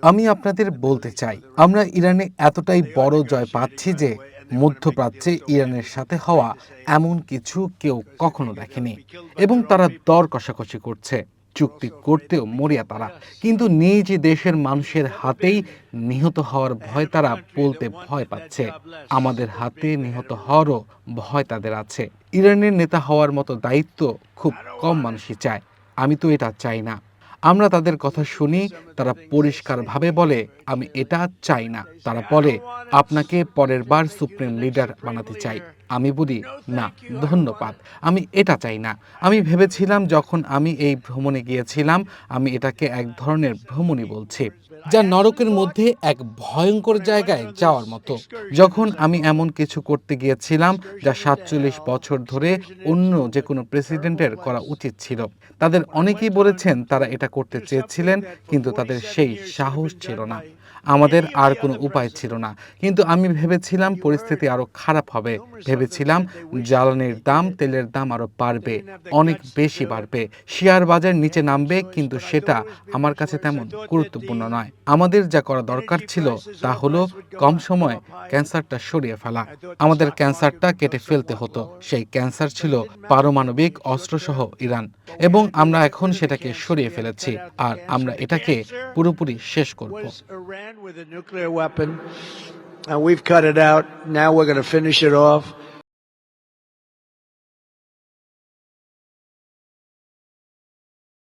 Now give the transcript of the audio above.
আমি আপনাদের বলতে চাই, আমরা ইরানে এতটাই বড় জয় পাচ্ছি যে মধ্যপ্রাচ্যে ইরানের সাথে হওয়া এমন কিছু কেউ কখনো দেখেনি, এবং তারা দর কষাকষি করছে, চুক্তি করতেও মরিয়া তারা, কিন্তু নিজ দেশের মানুষের হাতেই নিহত হওয়ার ভয় তারা বলতে ভয় পাচ্ছে। আমাদের হাতে নিহত হওয়ারও ভয় তাদের আছে। ইরানের নেতা হওয়ার মতো দায়িত্ব খুব কম মানুষই চায়। আমি তো এটা চাই না। আমরা তাদের কথা শুনি, তারা পরিষ্কারভাবে বলে আমি এটা চাই না। তারা বলে আপনাকে পরের বার সুপ্রিম লিডার বানাতে চাই। আমি বলি না ধন্যবাদ, আমি এটা চাই না। আমি ভেবেছিলাম যখন আমি এই ভ্রমণে গিয়েছিলাম, আমি এটাকে এক ধরনের ভ্রমণই বলছি, যা নরকের মধ্যে এক ভয়ঙ্কর জায়গায় যাওয়ার মতো। যখন আমি এমন কিছু করতে গিয়েছিলাম যা ৪৭ বছর ধরে অন্য যে কোনো প্রেসিডেন্টের করা উচিত ছিল। তাদের অনেকেই বলেছেন তারা এটা করতে চেয়েছিলেন, কিন্তু তাদের সেই সাহস ছিল না। আমাদের আর কোনো উপায় ছিল না। কিন্তু আমি ভেবেছিলাম পরিস্থিতি আরো খারাপ হবে। ভেবেছিলাম জ্বালানির দাম, তেলের দাম আরো বাড়বে, অনেক বেশি বাড়বে, শেয়ার বাজার নিচে নামবে, কিন্তু সেটা আমার কাছে তেমন গুরুত্বপূর্ণ নয়। আমাদের যা করা দরকার ছিল তা হলো কম সময় ক্যান্সারটা সরিয়ে ফেলা। আমাদের ক্যান্সারটা কেটে ফেলতে হতো। সেই ক্যান্সার ছিল পারমাণবিক অস্ত্রসহ ইরান, এবং আমরা এখন সেটাকে সরিয়ে ফেলেছি, আর আমরা এটাকে পুরোপুরি শেষ করব। And we've cut it out. Now we're going to finish it off.